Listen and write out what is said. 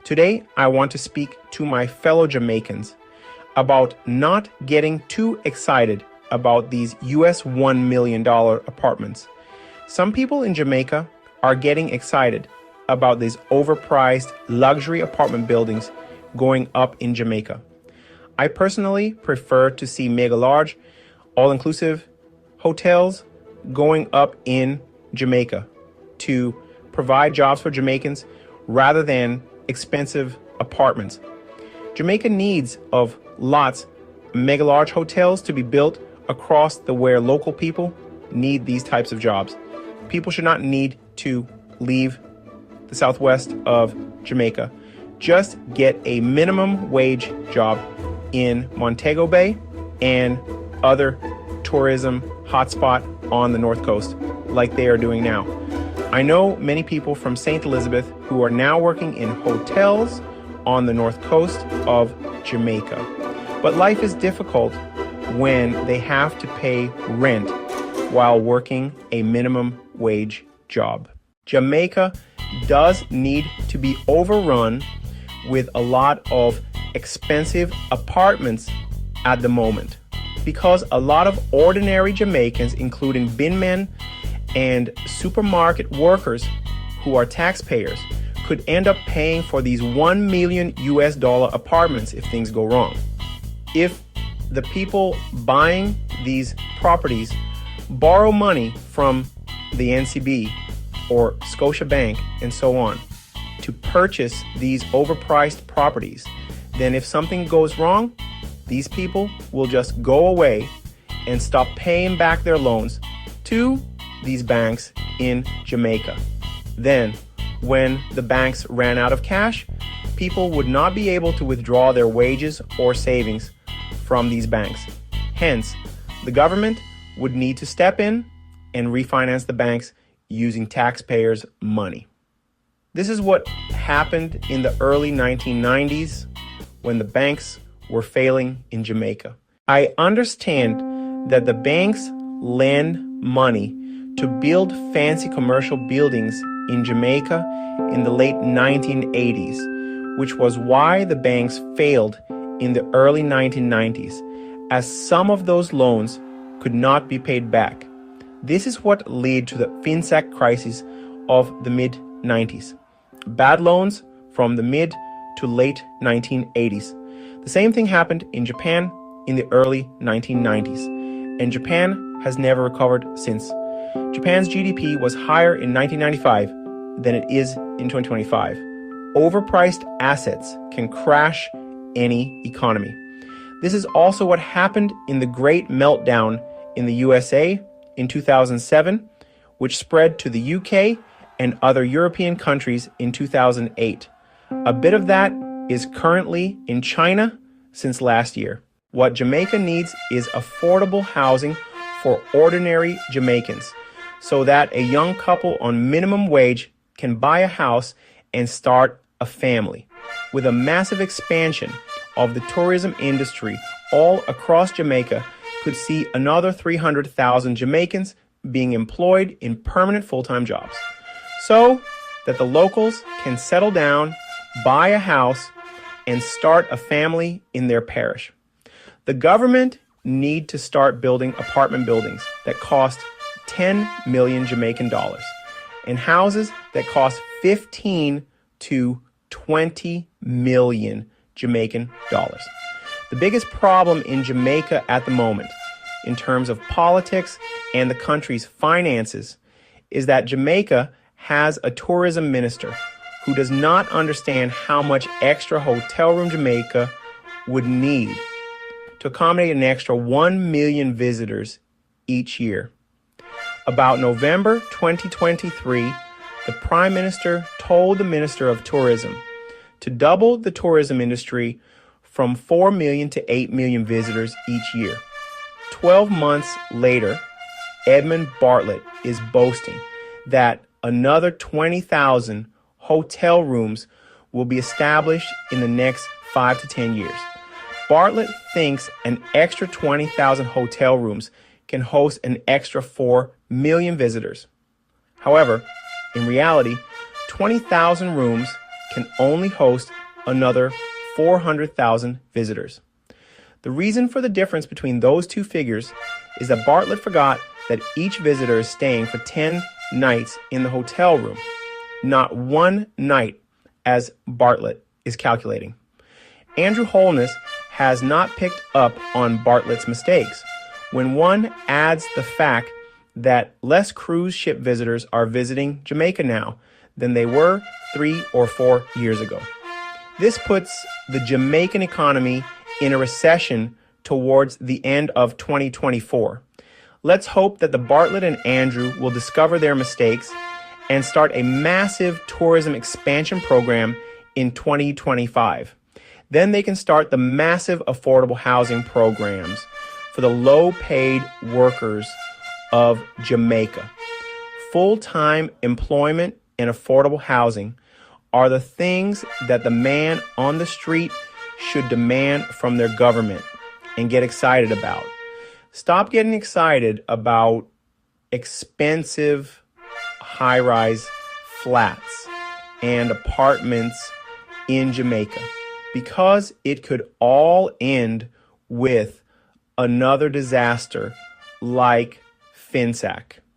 Today, I want to speak to my fellow Jamaicans about not getting too excited about these US $1 million apartments. Some people in Jamaica are getting excited about these overpriced luxury apartment buildings going up in Jamaica. I personally prefer to see mega large, all-inclusive hotels going up in Jamaica to provide jobs for Jamaicans rather than expensive apartments. Jamaica needs of lots of mega large hotels to be built across the where local people need these types of jobs. People should not need to leave the southwest of Jamaica. Just get a minimum wage job in Montego Bay and other tourism hotspot on the North Coast like they are doing now. I know many people from St. Elizabeth who are now working in hotels on the North Coast of Jamaica. But life is difficult when they have to pay rent while working a minimum wage job. Jamaica does need to be overrun with a lot of expensive apartments at the moment because a lot of ordinary Jamaicans, including bin men and supermarket workers who are taxpayers, could end up paying for these $1 million apartments if things go wrong. If the people buying these properties borrow money from the NCB or Scotia Bank and so on to purchase these overpriced properties, then if something goes wrong, these people will just go away and stop paying back their loans to these banks in Jamaica. Then, when the banks ran out of cash, people would not be able to withdraw their wages or savings from these banks. Hence, the government would need to step in and refinance the banks using taxpayers' money. This is what happened in the early 1990s when the banks were failing in Jamaica. I understand that the banks lend money to build fancy commercial buildings in Jamaica in the late 1980s, which was why the banks failed in the early 1990s, as some of those loans could not be paid back. This is what led to the FINDAC crisis of the mid-90s. Bad loans from the mid to late 1980s. The same thing happened in Japan in the early 1990s, and Japan has never recovered since. Japan's GDP was higher in 1995 than it is in 2025. Overpriced assets can crash any economy. This is also what happened in the Great Meltdown in the USA in 2007, which spread to the UK and other European countries in 2008. A bit of that is currently in China since last year. What Jamaica needs is affordable housing for ordinary Jamaicans so that a young couple on minimum wage can buy a house and start a family. With a massive expansion of the tourism industry all across Jamaica, could see another 300,000 Jamaicans being employed in permanent full-time jobs so that the locals can settle down, buy a house, and start a family in their parish. The government need to start building apartment buildings that cost 10 million Jamaican dollars and houses that cost 15 to 20 million Jamaican dollars. The biggest problem in Jamaica at the moment, in terms of politics and the country's finances, is that Jamaica has a tourism minister who does not understand how much extra hotel room Jamaica would need to accommodate an extra 1 million visitors each year. About November 2023, the Prime Minister told the Minister of Tourism to double the tourism industry from 4 million to 8 million visitors each year. 12 months later, Edmund Bartlett is boasting that another 20,000 hotel rooms will be established in the next 5 to 10 years. Bartlett thinks an extra 20,000 hotel rooms can host an extra 4 million visitors. However, in reality, 20,000 rooms can only host another 400,000 visitors. The reason for the difference between those two figures is that Bartlett forgot that each visitor is staying for 10 nights in the hotel room, not one night as Bartlett is calculating. Andrew Holness has not picked up on Bartlett's mistakes. When one adds the fact that less cruise ship visitors are visiting Jamaica now than they were 3 or 4 years ago. This puts the Jamaican economy in a recession towards the end of 2024. Let's hope that the Bartlett and Andrew will discover their mistakes and start a massive tourism expansion program in 2025. Then they can start the massive affordable housing programs for the low-paid workers of Jamaica. Full-time employment and affordable housing are the things that the man on the street should demand from their government and get excited about. Stop getting excited about expensive high-rise flats and apartments in Jamaica, because it could all end with another disaster like FINDAC.